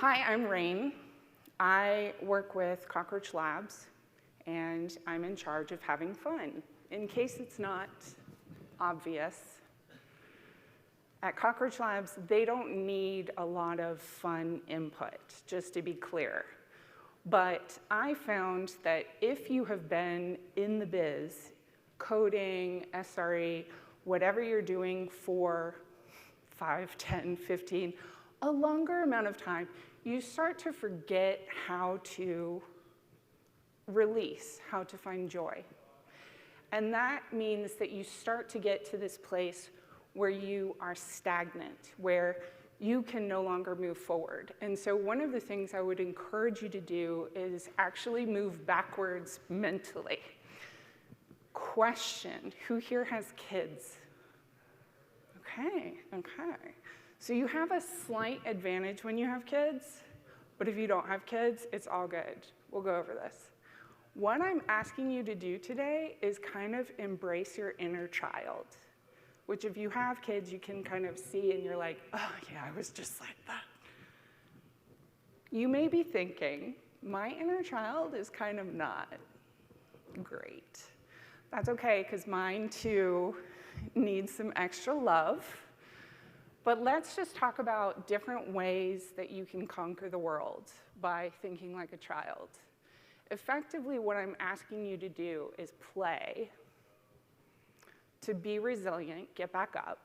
Hi, I'm Rain. I work with Cockroach Labs, and I'm in charge of having fun. In case it's not obvious, at Cockroach Labs, they don't need a lot of fun input, just to be clear. But I found that if you have been in the biz, coding, SRE, whatever you're doing for 5, 10, 15, a longer amount of time, you start to forget how to release, how to find joy. And that means that you start to get to this place where you are stagnant, where you can no longer move forward. And so one of the things I would encourage you to do is actually move backwards mentally. Question, who here has kids? Okay. So you have a slight advantage when you have kids, but if you don't have kids, it's all good. We'll go over this. What I'm asking you to do today is kind of embrace your inner child, which if you have kids, you can kind of see and you're like, oh yeah, I was just like that. You may be thinking, my inner child is kind of not great. That's okay, because mine too needs some extra love. But let's just talk about different ways that you can conquer the world by thinking like a child. Effectively, what I'm asking you to do is play, to be resilient, get back up,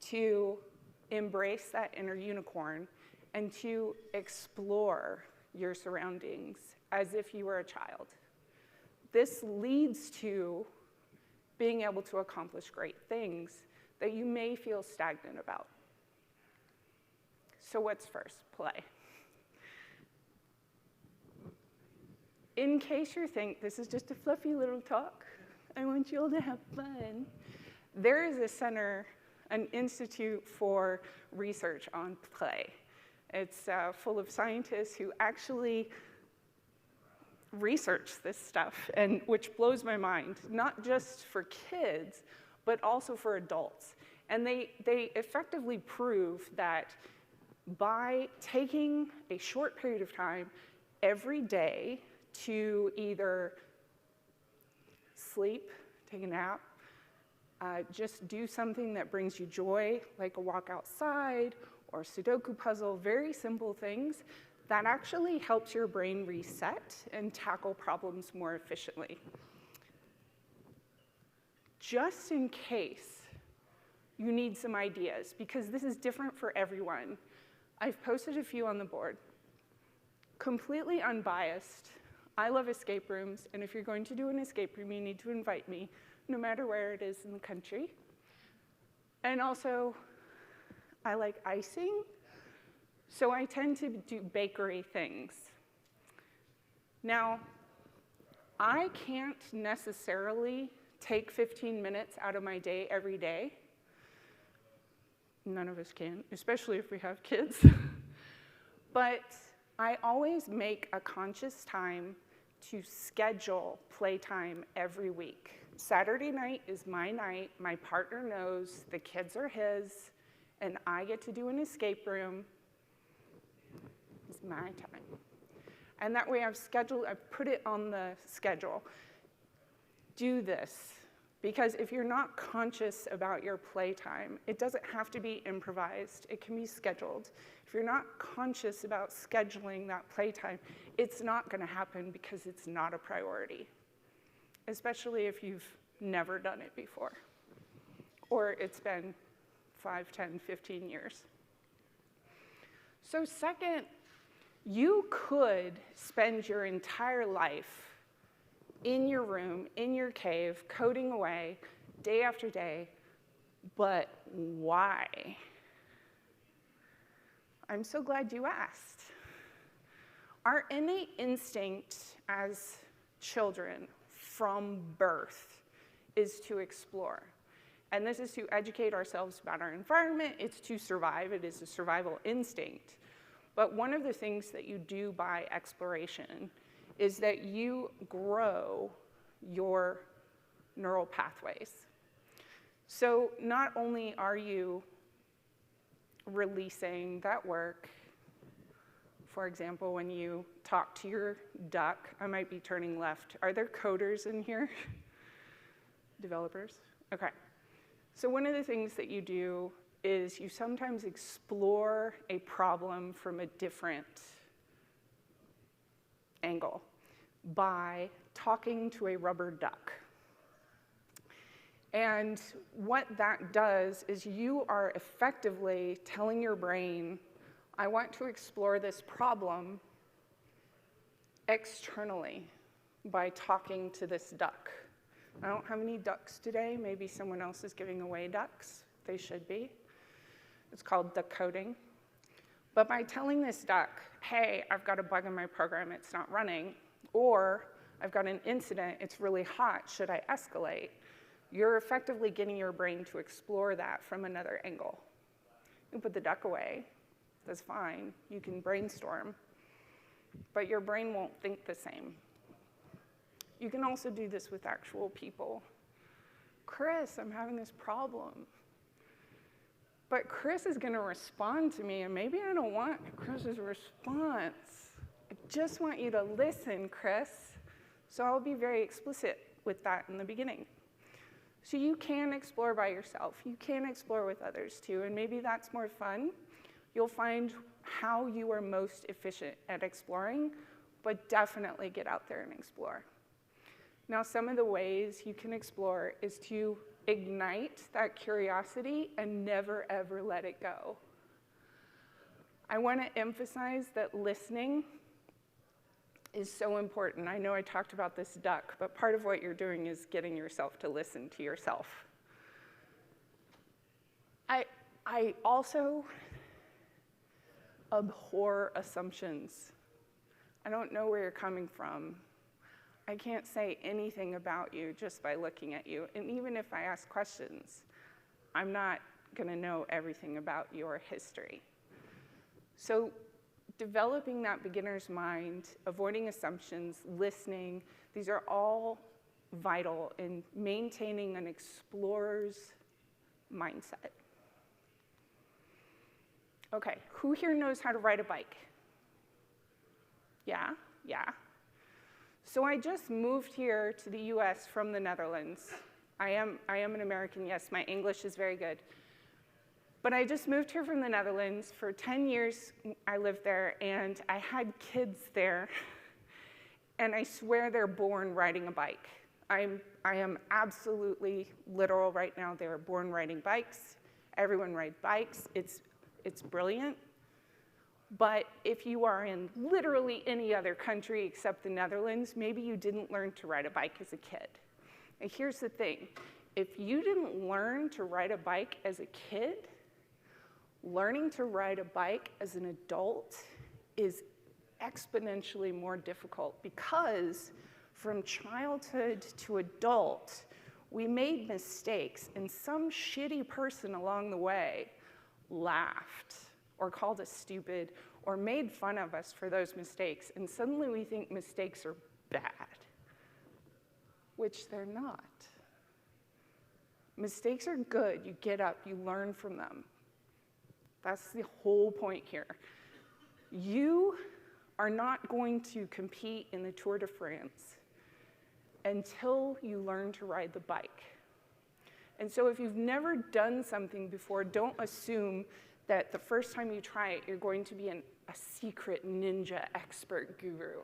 to embrace that inner unicorn, and to explore your surroundings as if you were a child. This leads to being able to accomplish great things that you may feel stagnant about. So what's first? Play. In case you think this is just a fluffy little talk, I want you all to have fun. There is a center, an institute for research on play. It's full of scientists who actually research this stuff, and which blows my mind, not just for kids, but also for adults. And they effectively prove that by taking a short period of time every day to either sleep, take a nap, just do something that brings you joy, like a walk outside or a Sudoku puzzle, very simple things, that actually helps your brain reset and tackle problems more efficiently. Just in case you need some ideas, because this is different for everyone, I've posted a few on the board. Completely unbiased, I love escape rooms, and if you're going to do an escape room, you need to invite me, no matter where it is in the country. And also, I like icing, so I tend to do bakery things. Now, I can't necessarily take 15 minutes out of my day every day. None of us can, especially if we have kids. But I always make a conscious time to schedule playtime every week. Saturday night is my night. My partner knows the kids are his, and I get to do an escape room. It's my time. And that way I've put it on the schedule. Do this, because if you're not conscious about your playtime, it doesn't have to be improvised, it can be scheduled. If you're not conscious about scheduling that playtime, it's not gonna happen because it's not a priority, especially if you've never done it before, or it's been 5, 10, 15 years. So second, you could spend your entire life in your room, in your cave, coding away, day after day, but why? I'm so glad you asked. Our innate instinct as children from birth is to explore. And this is to educate ourselves about our environment, it's to survive, it is a survival instinct. But one of the things that you do by exploration is that you grow your neural pathways. So not only are you releasing that work, For example, when you talk to your duck, I might be turning left. Are there coders in here? Developers? Okay. So one of the things that you do is you sometimes explore a problem from a different angle by talking to a rubber duck. And what that does is you are effectively telling your brain, I want to explore this problem externally by talking to this duck. I don't have any ducks today. Maybe someone else is giving away ducks. They should be. It's called duck coding. But by telling this duck, hey, I've got a bug in my program, it's not running, or I've got an incident, it's really hot, should I escalate? You're effectively getting your brain to explore that from another angle. You can put the duck away, that's fine, you can brainstorm, but your brain won't think the same. You can also do this with actual people. Chris, I'm having this problem. But Chris is going to respond to me, and maybe I don't want Chris's response. I just want you to listen, Chris. So I'll be very explicit with that in the beginning. So you can explore by yourself. You can explore with others too, and maybe that's more fun. You'll find how you are most efficient at exploring, but definitely get out there and explore. Now, some of the ways you can explore is to ignite that curiosity and never, ever let it go. I want to emphasize that listening is so important. I know I talked about this duck, but part of what you're doing is getting yourself to listen to yourself. I also abhor assumptions. I don't know where you're coming from. I can't say anything about you just by looking at you. And even if I ask questions, I'm not going to know everything about your history. So developing that beginner's mind, avoiding assumptions, listening, these are all vital in maintaining an explorer's mindset. Okay, who here knows how to ride a bike? Yeah. So I just moved here to the US from the Netherlands. I am an American, yes, my English is very good. But I just moved here from the Netherlands. For 10 years I lived there, and I had kids there, and I swear they're born riding a bike. I am absolutely literal right now. They are born riding bikes. Everyone rides bikes. It's brilliant. But if you are in literally any other country except the Netherlands, maybe you didn't learn to ride a bike as a kid. And here's the thing. If you didn't learn to ride a bike as a kid, learning to ride a bike as an adult is exponentially more difficult, because from childhood to adult, we made mistakes, and some shitty person along the way laughed or called us stupid, or made fun of us for those mistakes, and suddenly we think mistakes are bad, which they're not. Mistakes are good. You get up, you learn from them. That's the whole point here. You are not going to compete in the Tour de France until you learn to ride the bike. And so if you've never done something before, don't assume that the first time you try it, you're going to be a secret ninja expert guru.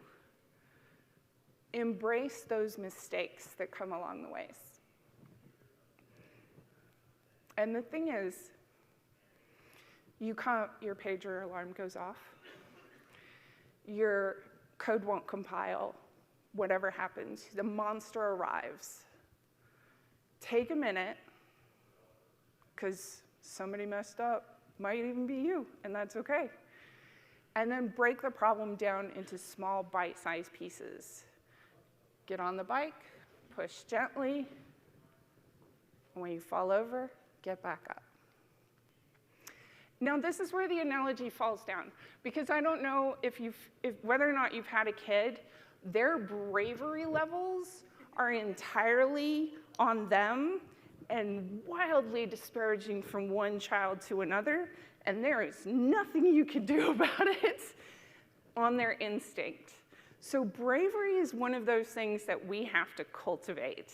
Embrace those mistakes that come along the ways. And the thing is, your pager alarm goes off, your code won't compile, whatever happens, the monster arrives. Take a minute, because somebody messed up. Might even be you, and that's okay. And then break the problem down into small bite-sized pieces. Get on the bike, push gently, and when you fall over, get back up. Now, this is where the analogy falls down, because I don't know whether or not you've had a kid, their bravery levels are entirely on them and wildly disparaging from one child to another, and there is nothing you can do about it. on their instinct. So bravery is one of those things that we have to cultivate.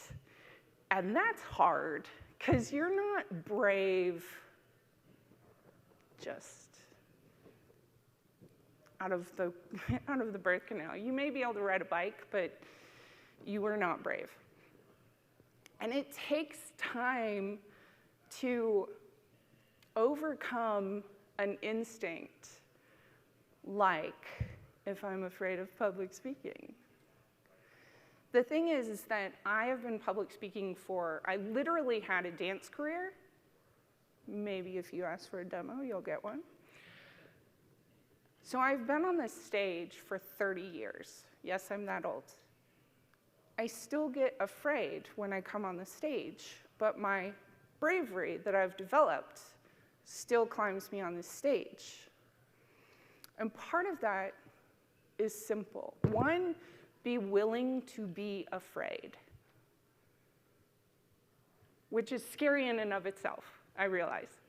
And that's hard, because you're not brave just out of the birth canal. You may be able to ride a bike, but you are not brave. And it takes time to overcome an instinct, like if I'm afraid of public speaking. The thing is that I have been public speaking I literally had a dance career. Maybe if you ask for a demo, you'll get one. So I've been on this stage for 30 years. Yes, I'm that old. I still get afraid when I come on the stage, but my bravery that I've developed still climbs me on the stage. And part of that is simple. One, be willing to be afraid, which is scary in and of itself, I realize.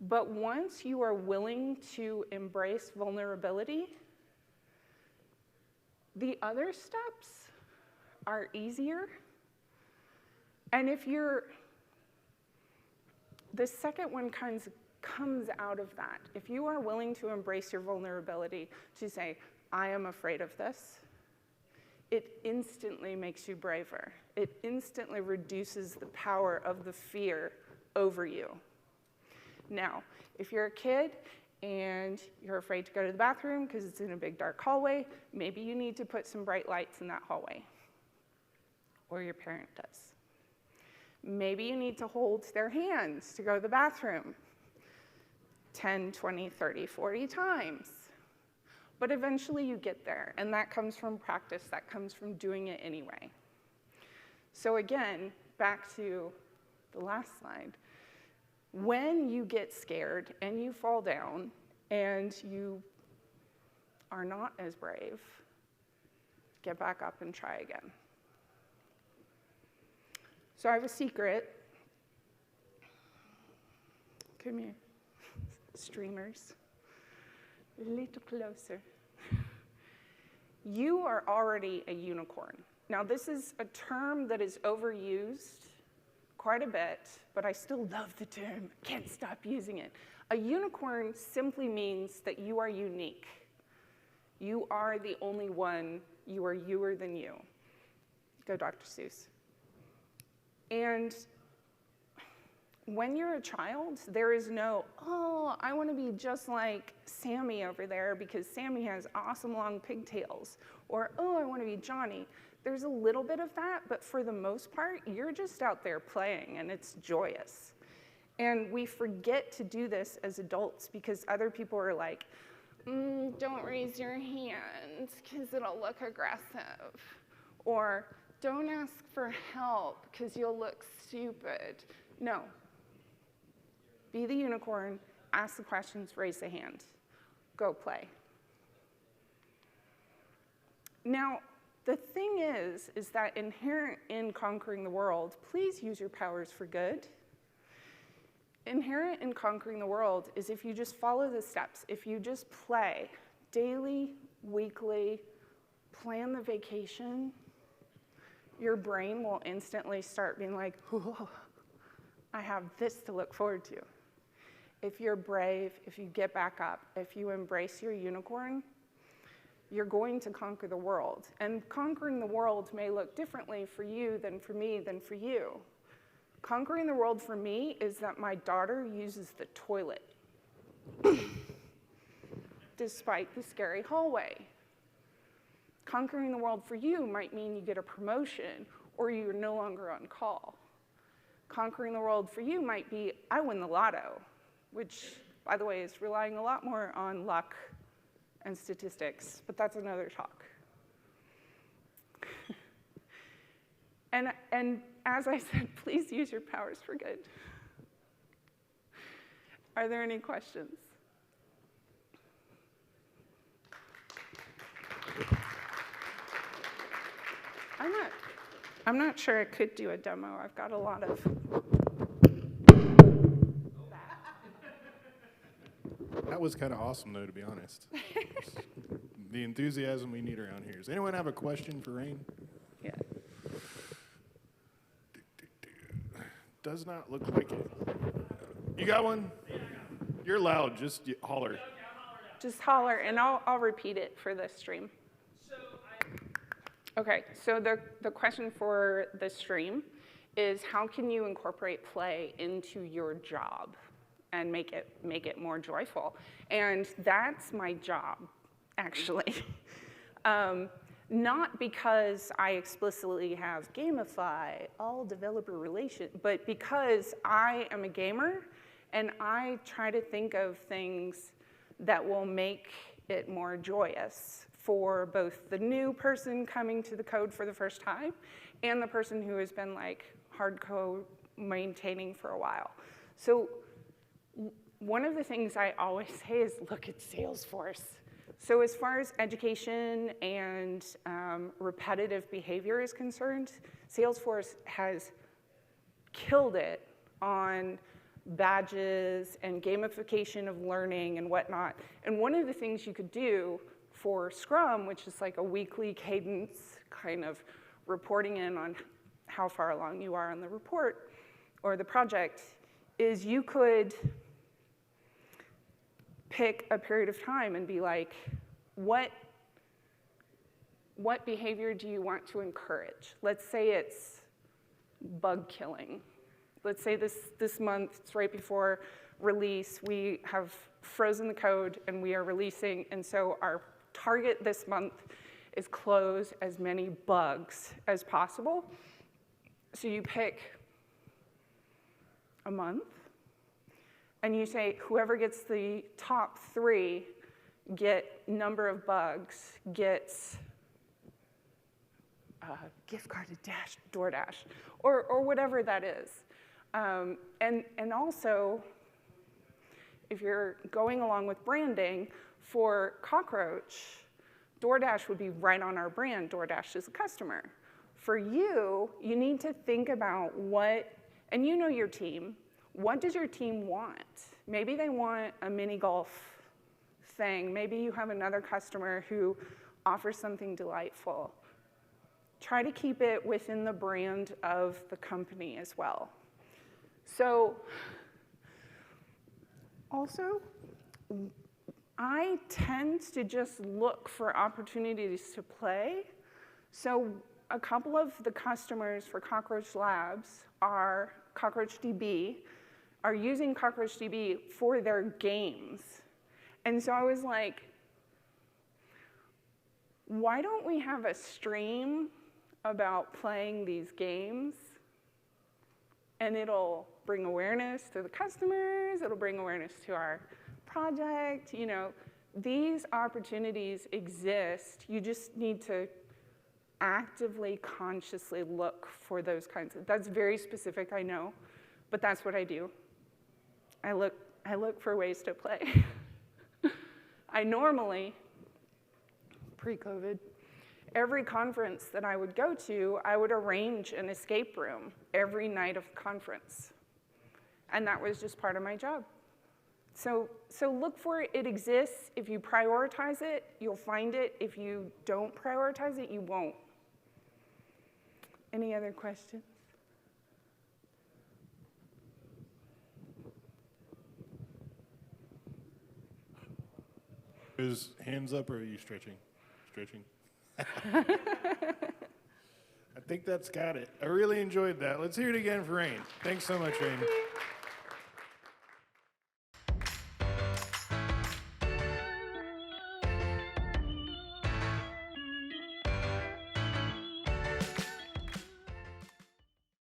But once you are willing to embrace vulnerability, the other steps are easier. And the second one comes out of that. If you are willing to embrace your vulnerability, to say, I am afraid of this, it instantly makes you braver. It instantly reduces the power of the fear over you. Now, if you're a kid and you're afraid to go to the bathroom because it's in a big dark hallway, maybe you need to put some bright lights in that hallway, or your parent does. Maybe you need to hold their hands to go to the bathroom 10, 20, 30, 40 times. But eventually you get there, and that comes from practice, that comes from doing it anyway. So again, back to the last slide. When you get scared and you fall down and you are not as brave, get back up and try again. So I have a secret. Come here, streamers. A little closer. You are already a unicorn. Now, this is a term that is overused quite a bit, but I still love the term. I can't stop using it. A unicorn simply means that you are unique. You are the only one. You are youer than you. Go, Dr. Seuss. And when you're a child, there is no, oh, I want to be just like Sammy over there because Sammy has awesome long pigtails. Or, oh, I want to be Johnny. There's a little bit of that, but for the most part, you're just out there playing, and it's joyous. And we forget to do this as adults because other people are like, don't raise your hand because it'll look aggressive. Or don't ask for help because you'll look stupid. No. Be the unicorn, ask the questions, raise the hand. Go play. Now, the thing is that inherent in conquering the world, please use your powers for good. Inherent in conquering the world is if you just follow the steps, if you just play daily, weekly, plan the vacation, your brain will instantly start being like, whoa, I have this to look forward to. If you're brave, if you get back up, if you embrace your unicorn, you're going to conquer the world. And conquering the world may look differently for you than for me than for you. Conquering the world for me is that my daughter uses the toilet despite the scary hallway. Conquering the world for you might mean you get a promotion or you're no longer on call. Conquering the world for you might be, I win the lotto, which, by the way, is relying a lot more on luck and statistics, but that's another talk. And as I said, please use your powers for good. Are there any questions? I'm not sure I could do a demo. I've got a lot of That was kind of awesome, though, to be honest. the enthusiasm we need around here. Does anyone have a question for Rain? Yeah. Does not look like it. You got one? You're loud. Just holler. Just holler, and I'll repeat it for the stream. Okay, so the question for the stream is, how can you incorporate play into your job and make it more joyful? And that's my job, actually. Not because I explicitly have gamify all developer relation, but because I am a gamer and I try to think of things that will make it more joyous for both the new person coming to the code for the first time and the person who has been like hardcore maintaining for a while. So one of the things I always say is look at Salesforce. So as far as education and repetitive behavior is concerned, Salesforce has killed it on badges and gamification of learning and whatnot. And one of the things you could do for Scrum, which is like a weekly cadence kind of reporting in on how far along you are on the report or the project, is you could pick a period of time and be like, what behavior do you want to encourage? Let's say it's bug killing. Let's say this month, it's right before release, we have frozen the code and we are releasing, and so our target this month is close as many bugs as possible. So you pick a month, and you say, whoever gets the top 3 get number of bugs, gets a gift card to DoorDash, or whatever that is. And also, if you're going along with branding, for Cockroach, DoorDash would be right on our brand. DoorDash is a customer. For you, you need to think about what, and you know your team, what does your team want? Maybe they want a mini golf thing. Maybe you have another customer who offers something delightful. Try to keep it within the brand of the company as well. So, also, I tend to just look for opportunities to play. So a couple of the customers for Cockroach Labs are CockroachDB, are using CockroachDB for their games. And so I was like, why don't we have a stream about playing these games? And it'll bring awareness to the customers, it'll bring awareness to our project. You know, these opportunities exist. You just need to actively, consciously look for those kinds of, that's very specific, I know, but that's what I do. I look for ways to play. I normally, pre-COVID, every conference that I would go to, I would arrange an escape room every night of the conference. And that was just part of my job. So look for it. It exists. If you prioritize it, you'll find it. If you don't prioritize it, you won't. Any other questions? Is hands up, or are you stretching? Stretching? I think that's got it. I really enjoyed that. Let's hear it again for Rain. Thanks so much, Rain.